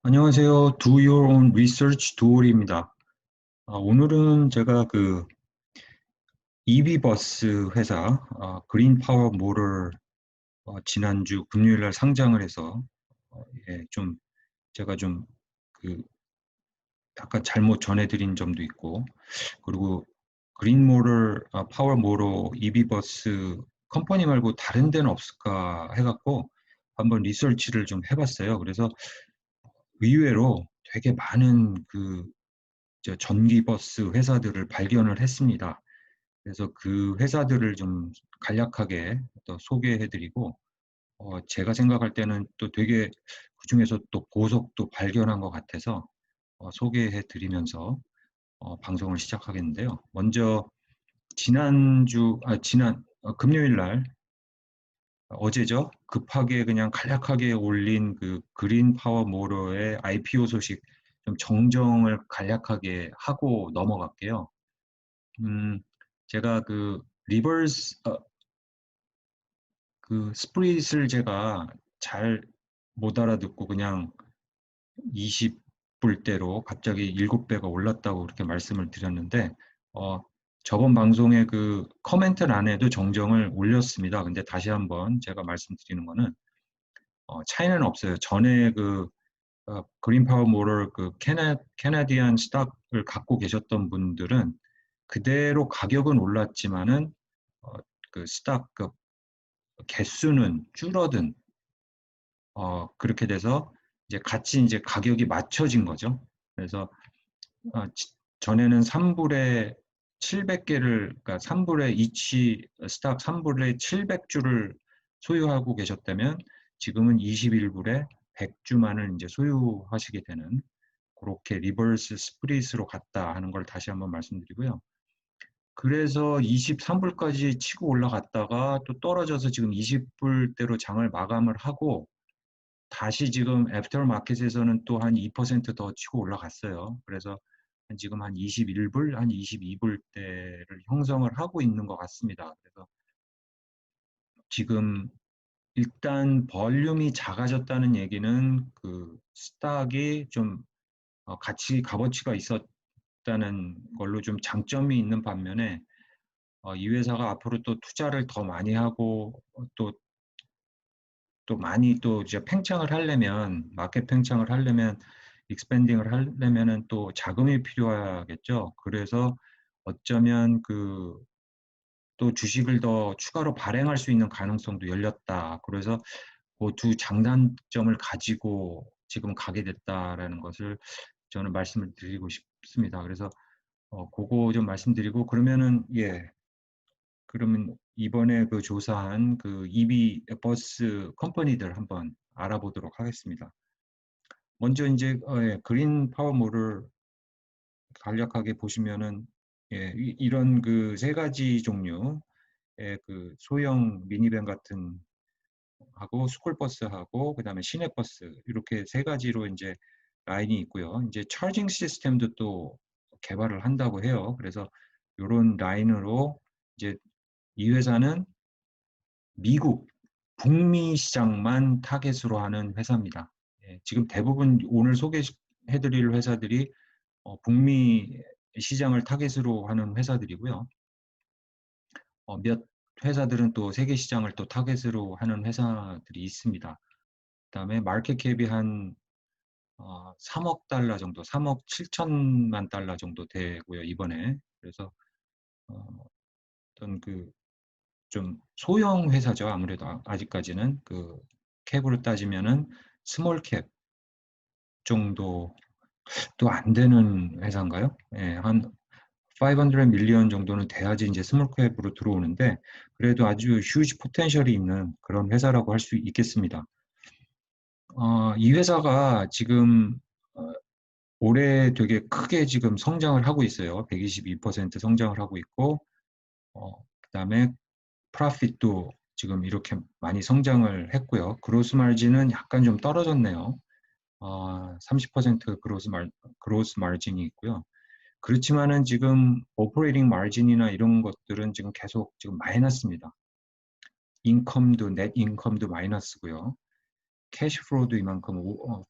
안녕하세요. Do Your Own Research 도울입니다. 오늘은 제가 그 EV버스 회사 그린 파워 모를 지난주 금요일 날 상장을 해서 좀 제가 좀 그 약간 잘못 전해드린 점도 있고, 그리고 그린 모를 파워 모로 EV버스 컴퍼니 말고 다른 데는 없을까 해갖고 한번 리서치를 좀 해봤어요. 그래서 의외로 되게 많은 전기버스 회사들을 발견을 했습니다. 그래서 그 회사들을 좀 간략하게 또 소개해드리고, 제가 생각할 때는 또 되게 그중에서 또 보석도 발견한 것 같아서 소개해드리면서 방송을 시작하겠는데요. 먼저 금요일 날, 어제죠? 급하게 그냥 간략하게 올린 그 그린 파워 모러의 IPO 소식 좀 정정을 간략하게 하고 넘어갈게요. 음, 제가 그 스프릿을 제가 잘 못 알아듣고 그냥 20불대로 갑자기 7배가 올랐다고 그렇게 말씀을 드렸는데, 어, 저번 방송에 그 코멘트란에도 정정을 올렸습니다. 근데 다시 한번 제가 말씀드리는 거는, 차이는 없어요. 전에 그린 파워 모럴 캐나디안 스탁을 갖고 계셨던 분들은 그대로 가격은 올랐지만은 어, 그 스탁 개수는 줄어든 그렇게 돼서 이제 같이 이제 가격이 맞춰진 거죠. 그래서 전에는 3불에 700개를 그러니까 3불에 이치 스탁 3불에 700주를 소유하고 계셨다면 지금은 21불에 100주만을 이제 소유하시게 되는 그렇게 리버스 스프릿으로 갔다 하는 걸 다시 한번 말씀드리고요. 그래서 23불까지 치고 올라갔다가 또 떨어져서 지금 20불대로 장을 마감을 하고 다시 지금 애프터 마켓에서는 또 한 2%더 치고 올라갔어요. 그래서 지금 한 21불, 한 22불대를 형성을 하고 있는 것 같습니다. 그래서 지금 일단 볼륨이 작아졌다는 얘기는 그 스탁이 좀 값어치가 있었다는 걸로 좀 장점이 있는 반면에 이 회사가 앞으로 또 투자를 더 많이 하고 또 많이 또 이제 팽창을 하려면 마켓 팽창을 하려면 익스펜딩을 하려면은 또 자금이 필요하겠죠. 그래서 어쩌면 또 주식을 더 추가로 발행할 수 있는 가능성도 열렸다. 그래서 그 두 장단점을 가지고 지금 가게 됐다라는 것을 저는 말씀을 드리고 싶습니다. 그래서 그거 좀 말씀드리고 그러면은 그러면 이번에 그 조사한 그 EV 버스 컴퍼니들 한번 알아보도록 하겠습니다. 먼저 이제 그린 파워몰을 간략하게 보시면은 이런 그 세 가지 종류의 그 소형 미니밴 같은 하고 스쿨버스하고 그다음에 시내버스 이렇게 세 가지로 이제 라인이 있고요. 이제 차징 시스템도 또 개발을 한다고 해요. 그래서 이런 라인으로 이제 이 회사는 미국 북미 시장만 타겟으로 하는 회사입니다. 지금 대부분 오늘 소개해드릴 회사들이 북미 시장을 타겟으로 하는 회사들이고요. 몇 회사들은 또 세계 시장을 또 타겟으로 하는 회사들이 있습니다. 그다음에 마켓 캡이 한 3억 달러 정도, 3억 7천만 달러 정도 되고요, 이번에. 그래서 어떤 좀 소형 회사죠. 아무래도 아직까지는 캡으로 따지면은 스몰 캡 정도 또 안 되는 회사인가요? 한 500 밀리언 정도는 돼야지 이제 스몰 캡으로 들어오는데 그래도 아주 휴지 포텐셜이 있는 그런 회사라고 할 수 있겠습니다. 이 회사가 지금 어, 올해 되게 크게 지금 성장을 하고 있어요. 122% 성장을 하고 있고 그다음에 프로핏도 지금 이렇게 많이 성장을 했고요. 그로스 마진은 약간 좀 떨어졌네요. 30% 그로스 마진이 있고요. 그렇지만은 지금 오퍼레이팅 마진이나 이런 것들은 지금 계속 지금 마이너스입니다. 넷 인컴도 마이너스고요. 캐시플로우도 이만큼 5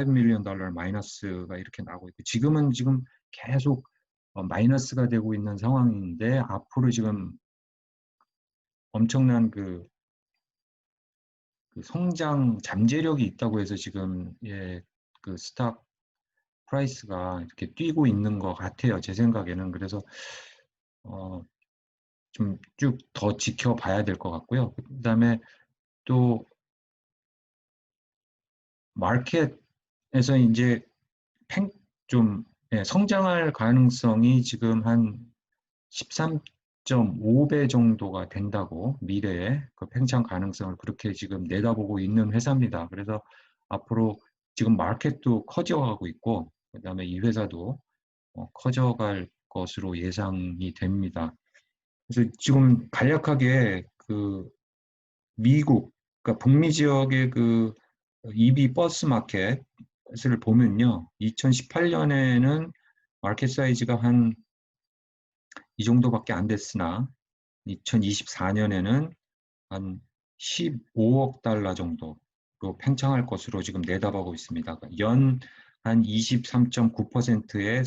밀리언 달러 마이너스가 이렇게 나오고 있고 지금은 지금 계속 마이너스가 되고 있는 상황인데 앞으로 지금 엄청난 그 성장 잠재력이 있다고 해서 지금 그 스탁 프라이스가 이렇게 뛰고 있는 것 같아요. 제 생각에는. 그래서 좀 쭉 더 지켜봐야 될 것 같고요. 그다음에 또 마켓에서 이제 좀 성장할 가능성이 지금 한 13.5배 정도가 된다고 미래에 그 팽창 가능성을 그렇게 지금 내다보고 있는 회사입니다. 그래서 앞으로 지금 마켓도 커져가고 있고 그다음에 이 회사도 커져갈 것으로 예상이 됩니다. 그래서 지금 간략하게 그 미국, 그러니까 북미 지역의 그 EV 버스 마켓을 보면요. 2018년에는 마켓 사이즈가 한 이 정도밖에 안 됐으나 2024년에는 한 15억 달러 정도로 팽창할 것으로 지금 내다보고 있습니다. 연 한 23.9%의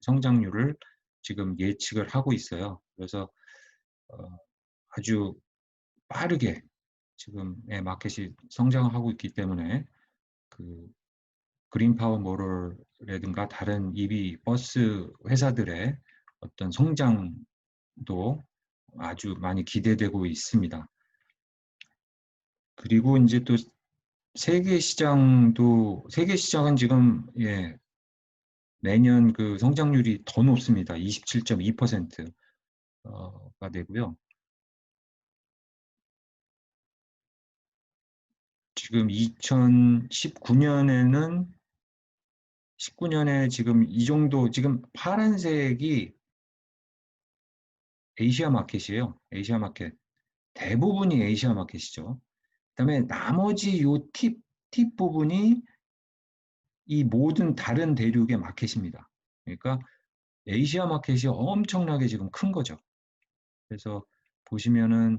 성장률을 지금 예측을 하고 있어요. 그래서 아주 빠르게 지금 마켓이 성장하고 있기 때문에 그 그린파워 모럴이라든가 다른 EV 버스 회사들의 어떤 성장도 아주 많이 기대되고 있습니다. 그리고 이제 또 세계 시장은 지금 매년 그 성장률이 더 높습니다. 27.2%가 되고요. 지금 2019년에 지금 이 정도 지금 파란색이 아시아 마켓이에요. 아시아 마켓. 대부분이 아시아 마켓이죠. 그다음에 나머지 요 팁 부분이 이 모든 다른 대륙의 마켓입니다. 그러니까 아시아 마켓이 엄청나게 지금 큰 거죠. 그래서 보시면은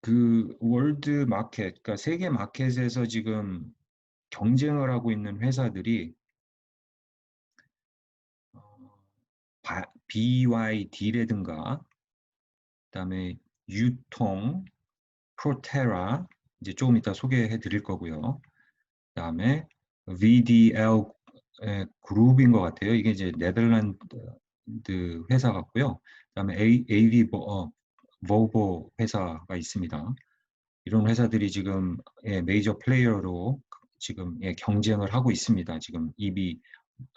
그 월드 마켓, 그러니까 세계 마켓에서 지금 경쟁을 하고 있는 회사들이 BYD라든가 그다음에 유통, 프로테라 이제 조금 이따 소개해 드릴 거고요. 그다음에 VDL 그룹인 것 같아요. 이게 이제 네덜란드 회사 같고요. 그다음에 AV 보보 회사가 있습니다. 이런 회사들이 지금 메이저 플레이어로 지금 경쟁을 하고 있습니다. 지금 EV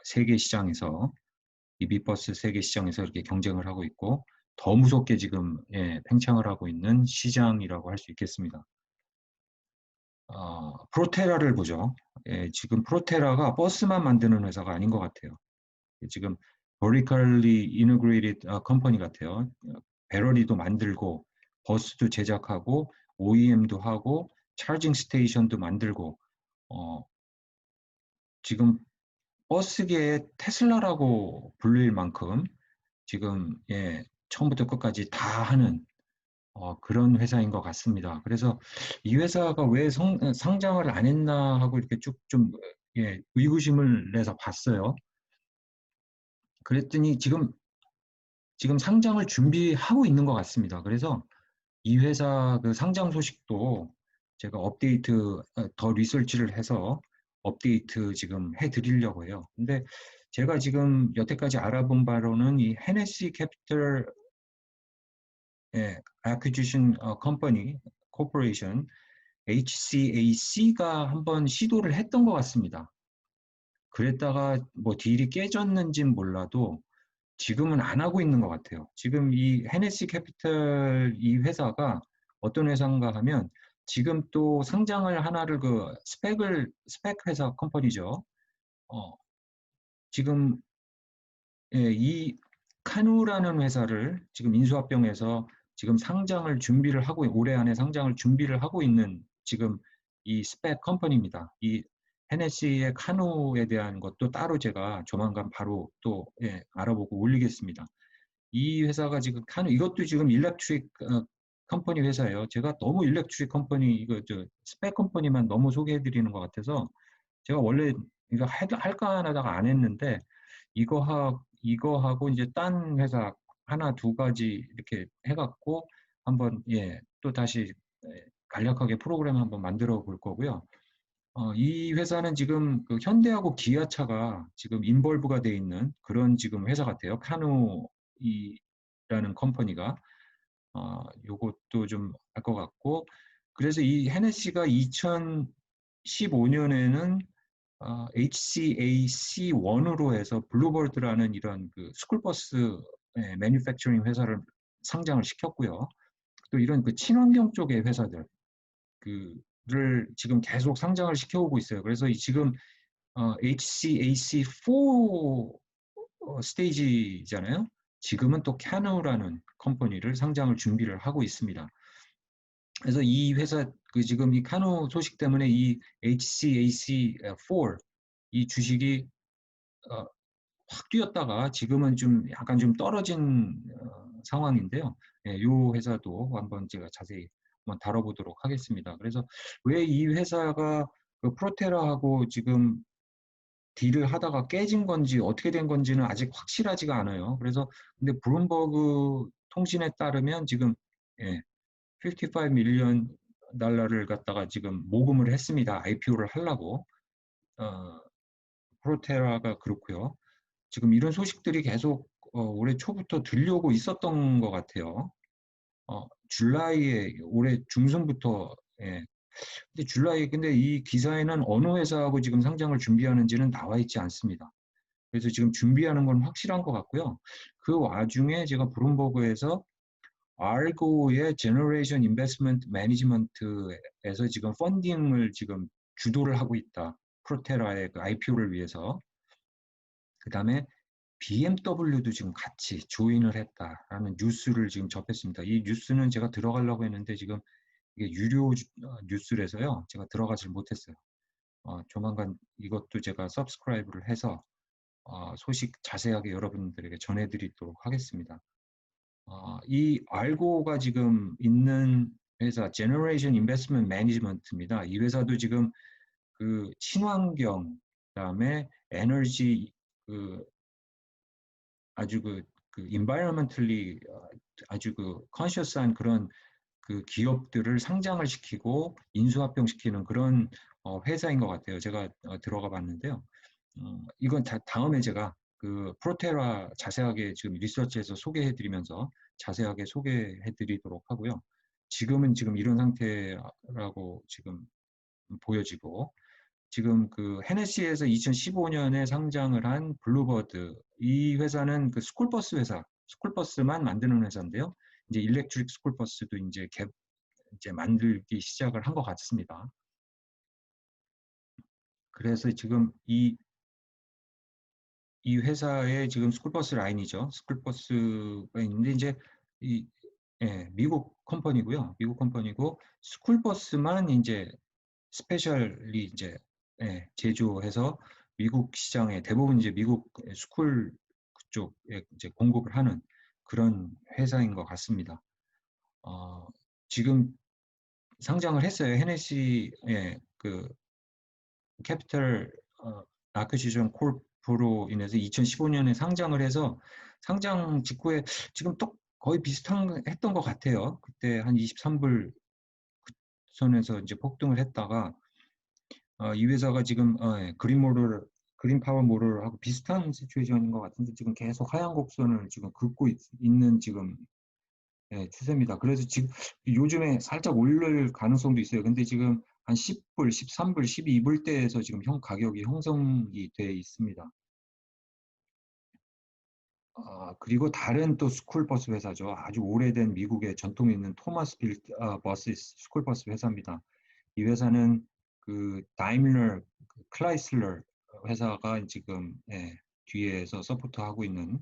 세계 시장에서 EV 버스 세계 시장에서 이렇게 경쟁을 하고 있고 더 무섭게 지금 팽창을 하고 있는 시장이라고 할 수 있겠습니다. 프로테라를 보죠. 지금 프로테라가 버스만 만드는 회사가 아닌 것 같아요. 지금 vertically integrated 컴퍼니 같아요. 배터리도 만들고 버스도 제작하고 OEM도 하고 차징 스테이션도 만들고 지금 버스계의 테슬라라고 불릴 만큼 지금 처음부터 끝까지 다 하는 그런 회사인 것 같습니다. 그래서 이 회사가 왜 상장을 안 했나 하고 이렇게 쭉 좀 의구심을 내서 봤어요. 그랬더니 지금 상장을 준비하고 있는 것 같습니다. 그래서 이 회사 그 상장 소식도 제가 더 리서치를 해서 업데이트 지금 해드리려고 해요. 근데 제가 지금 여태까지 알아본 바로는 이 헤네시 캐피털 Acquisition Company Corporation HCAC가 한번 시도를 했던 것 같습니다. 그랬다가 뭐 딜이 깨졌는지는 몰라도 지금은 안 하고 있는 것 같아요. 지금 이 헤네시 캐피털 이 회사가 어떤 회사인가 하면 지금 또 상장을 하나를 스펙 회사 컴퍼니죠. 지금 이 카누라는 회사를 지금 인수합병해서 지금 올해 안에 상장을 준비를 하고 있는 지금 이 스펙 컴퍼니입니다. 이 헤네시의 카누에 대한 것도 따로 제가 조만간 바로 또 알아보고 올리겠습니다. 이 회사가 지금 이것도 지금 일렉트릭 컴퍼니 회사예요. 제가 너무 일렉트릭 컴퍼니 이거 스펙 컴퍼니만 너무 소개해 드리는 것 같아서 제가 원래 이거 할까 하다가 안 했는데 이거 하고 이제 딴 회사 하나 두 가지 이렇게 해 갖고 한번 또다시 간략하게 프로그램 한번 만들어 볼 거고요. 이 회사는 지금 그 현대하고 기아차가 지금 인볼브가 돼 있는 그런 지금 회사 같아요. 카누이라는 컴퍼니가 요것도 좀 알 것 같고, 그래서 이 헤네시가 2015년에는 HCAC1으로 해서 블루버드라는 이런 그 스쿨버스 매뉴팩처링 회사를 상장을 시켰고요. 또 이런 그 친환경 쪽의 회사들 그를 지금 계속 상장을 시켜오고 있어요. 그래서 지금 HCAC4 스테이지잖아요. 지금은 또 캐누라는 컴퍼니를 상장을 준비를 하고 있습니다. 그래서 이 회사 지금 이 카누 소식 때문에 이 HCAC4 이 주식이 확 뛰었다가 지금은 좀 약간 좀 떨어진 상황인데요. 이 회사도 한번 제가 자세히 한번 다뤄보도록 하겠습니다. 그래서 왜 이 회사가 그 프로테라하고 지금 딜을 하다가 깨진 건지 어떻게 된 건지는 아직 확실하지가 않아요. 그래서 근데 블룸버그 통신에 따르면 지금 55 밀리언 달러를 갖다가 지금 모금을 했습니다. IPO를 하려고. 프로테라가 그렇고요. 지금 이런 소식들이 계속 올해 초부터 들려오고 있었던 것 같아요. 줄라이에 올해 중순부터 근데 이 기사에는 어느 회사하고 지금 상장을 준비하는지는 나와 있지 않습니다. 그래서 지금 준비하는 건 확실한 것 같고요. 그 와중에 제가 브룸버그에서 알고의 제너레이션 인베스트먼트 매니지먼트에서 지금 펀딩을 지금 주도를 하고 있다. 프로테라의 그 IPO를 위해서. 그 다음에 BMW도 지금 같이 조인을 했다라는 뉴스를 지금 접했습니다. 이 뉴스는 제가 들어가려고 했는데 지금 이게 유료 뉴스라서요. 제가 들어가질 못했어요. 조만간 이것도 제가 서브스크라이브를 해서 소식 자세하게 여러분들에게 전해드리도록 하겠습니다. 이 알고가 지금 있는 회사 제너레이션 인베스트먼트 매니지먼트입니다. 이 회사도 지금 그 친환경 그다음에 에너지 아주 environmentally 아주 conscious한 그런 그 기업들을 상장을 시키고 인수합병시키는 그런 회사인 것 같아요. 제가 들어가 봤는데요. 이건 다음에 제가 그 프로테라 자세하게 지금 리서치해서 소개해드리면서 자세하게 소개해드리도록 하고요. 지금 이런 상태라고 지금 보여지고 지금 그 헤네시에서 2015년에 상장을 한 블루버드 이 회사는 그 스쿨버스 회사, 스쿨버스만 만드는 회사인데요. 이제 일렉트릭 스쿨버스도 이제 만들기 시작을 한 것 같습니다. 그래서 지금 이 회사의 지금 스쿨버스 라인이죠. 스쿨버스가 있는데 이제 미국 컴퍼니고요. 미국 컴퍼니고 스쿨버스만 이제 스페셜리 이제 제조해서 미국 시장에 대부분 이제 미국 스쿨 그쪽에 이제 공급을 하는 그런 회사인 것 같습니다. 지금 상장을 했어요. 헤네시의 그 캐피털 아쿠지션 콜프로 인해서 2015년에 상장을 해서 상장 직후에 지금 또 거의 비슷한 했던 것 같아요. 그때 한 23불 선에서 이제 폭등을 했다가 이 회사가 지금 그린 파워 모럴하고 비슷한 시츄에이션인 것 같은데 지금 계속 하향 곡선을 지금 긋고 있는 지금 추세입니다. 그래서 지금 요즘에 살짝 올릴 가능성도 있어요. 근데 지금 한 10불, 13불, 12불대에서 지금 가격이 형성이 돼 있습니다. 그리고 다른 또 스쿨버스 회사죠. 아주 오래된 미국의 전통이 있는 토마스 버스 스쿨버스 회사입니다. 이 회사는 그 다임러, 클라이슬러 회사가 지금 뒤에서 서포트하고 있는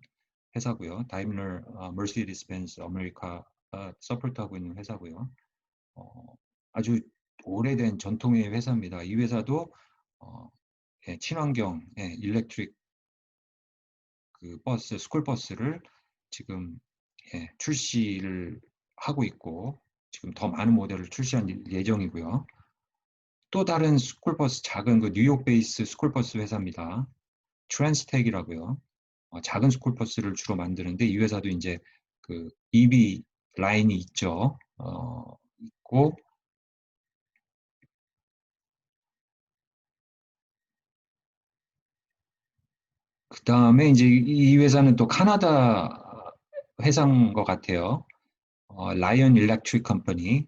회사고요. 다임러, 머시디스 벤츠 아메리카 서포트하고 있는 회사고요. 아주 오래된 전통의 회사입니다. 이 회사도 친환경 일렉트릭 그 버스, 스쿨버스를 지금 출시를 하고 있고 지금 더 많은 모델을 출시할 예정이고요. 또 다른 스쿨버스, 작은 그 뉴욕 베이스 스쿨버스 회사입니다. 트랜스텍이라고요. 작은 스쿨버스를 주로 만드는데 이 회사도 이제 그 EV 라인이 있죠. 있고 그 다음에 이제 이 회사는 또 카나다 회사인 것 같아요. 라이언 일렉트릭 컴퍼니.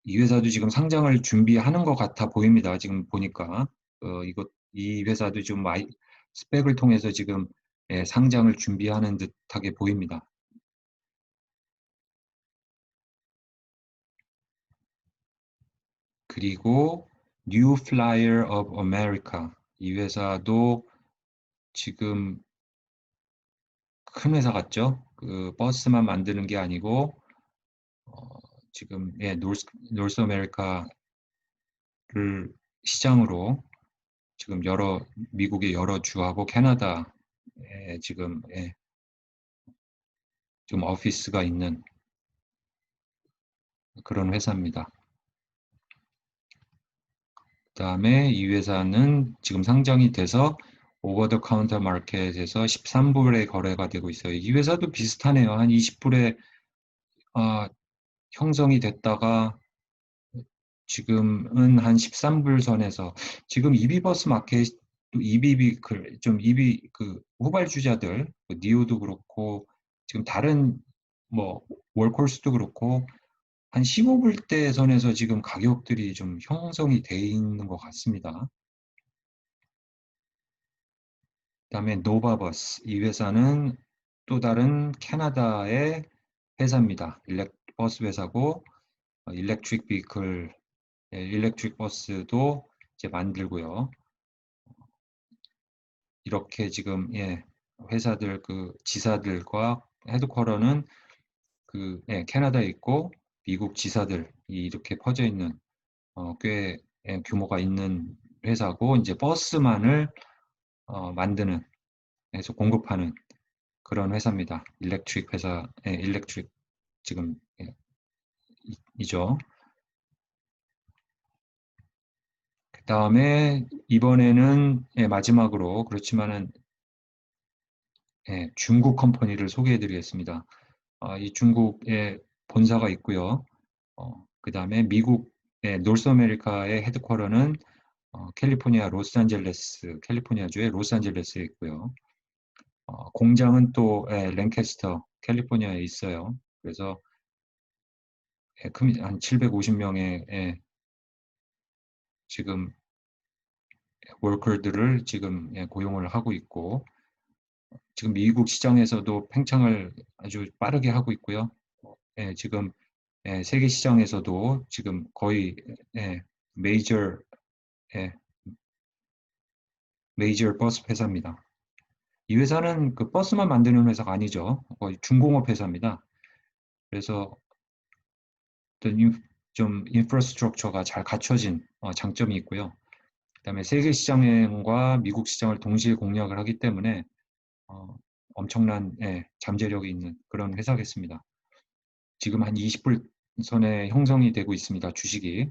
이 회사도 지금 상장을 준비하는 것 같아 보입니다. 지금 보니까 이 회사도 좀 스펙을 통해서 지금 상장을 준비하는 듯하게 보입니다. 그리고 New Flyer of America 이 회사도 지금 큰 회사 같죠? 그 버스만 만드는 게 아니고 어, 지금 노스 아메리카를 시장으로 지금 미국의 여러 주하고 캐나다에 지금 오피스가 있는 그런 회사입니다. 그다음에 이 회사는 지금 상장이 돼서 오버 더 카운터 마켓에서 13불에 거래가 되고 있어요. 이 회사도 비슷하네요. 한 20불에 형성이 됐다가 지금은 한 13불 선에서 지금 EB버스 마켓 EBB 좀 EB 그 후발주자들 니오도 그렇고 지금 다른 뭐 월콜스도 그렇고 한 15불대 선에서 지금 가격들이 좀 형성이 돼 있는 것 같습니다. 그다음에 노바버스 이 회사는 또 다른 캐나다의 회사입니다. 버스 회사고 일렉트릭 비클 일렉트릭 버스도 이제 만들고요. 이렇게 지금 회사들 그 지사들과 헤드쿼터는 캐나다에 있고 미국 지사들이 이렇게 퍼져 있는 꽤 규모가 있는 회사고 이제 버스만을 만드는 해서 공급하는 그런 회사입니다. 일렉트릭 회사, 일렉트릭 지금 이죠. 그 다음에 이번에는 마지막으로 그렇지만은 중국 컴퍼니를 소개해드리겠습니다. 이 중국에 본사가 있고요. 그 다음에 미국의 노스 아메리카의 헤드쿼터는 캘리포니아 캘리포니아주의 로스앤젤레스에 있고요. 공장은 또 랭캐스터, 캘리포니아에 있어요. 그래서 한 750명의 지금 워커들을 지금 고용을 하고 있고 지금 미국 시장에서도 팽창을 아주 빠르게 하고 있고요. 지금 세계 시장에서도 지금 거의 메이저 예, 메이저 버스 회사입니다. 이 회사는 그 버스만 만드는 회사가 아니죠. 거의 중공업 회사입니다. 그래서 어떤 좀 인프라스트럭처가 잘 갖춰진 장점이 있고요. 그다음에 세계 시장과 미국 시장을 동시에 공략을 하기 때문에 엄청난 잠재력이 있는 그런 회사겠습니다. 지금 한 20불 선에 형성이 되고 있습니다. 주식이.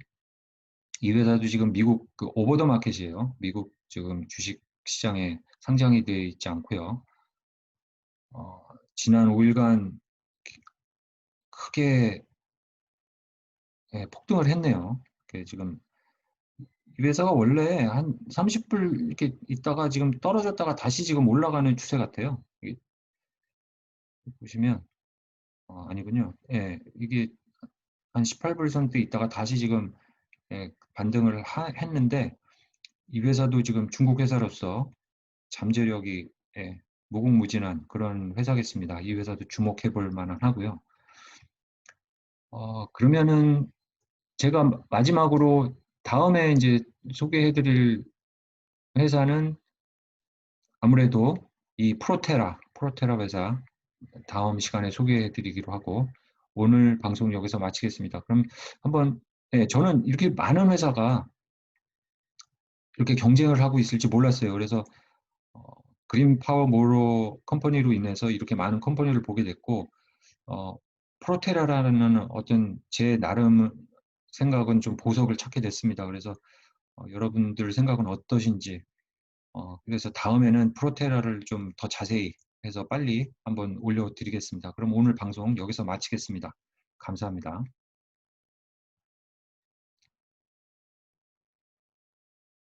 이 회사도 지금 미국 그 오버더 마켓이에요. 미국 지금 주식 시장에 상장이 되어 있지 않고요. 지난 5일간 크게 폭등을 했네요. 지금 이 회사가 원래 한 30불 이렇게 있다가 지금 떨어졌다가 다시 지금 올라가는 추세 같아요. 보시면 아니군요. 이게 한 18불 선대 있다가 다시 지금 반등을 했는데 이 회사도 지금 중국 회사로서 잠재력이 무궁무진한 그런 회사겠습니다. 이 회사도 주목해 볼 만한 하고요. 그러면은 제가 마지막으로 다음에 이제 소개해 드릴 회사는 아무래도 이 프로테라 회사 다음 시간에 소개해 드리기로 하고 오늘 방송 여기서 마치겠습니다. 그럼 한번 저는 이렇게 많은 회사가 이렇게 경쟁을 하고 있을지 몰랐어요. 그래서 어, 그린 파워 모로 컴퍼니로 인해서 이렇게 많은 컴퍼니를 보게 됐고 프로테라라는 어떤 제 나름 생각은 좀 보석을 찾게 됐습니다. 그래서 여러분들 생각은 어떠신지, 그래서 다음에는 프로테라를 좀 더 자세히 해서 빨리 한번 올려 드리겠습니다. 그럼 오늘 방송 여기서 마치겠습니다. 감사합니다.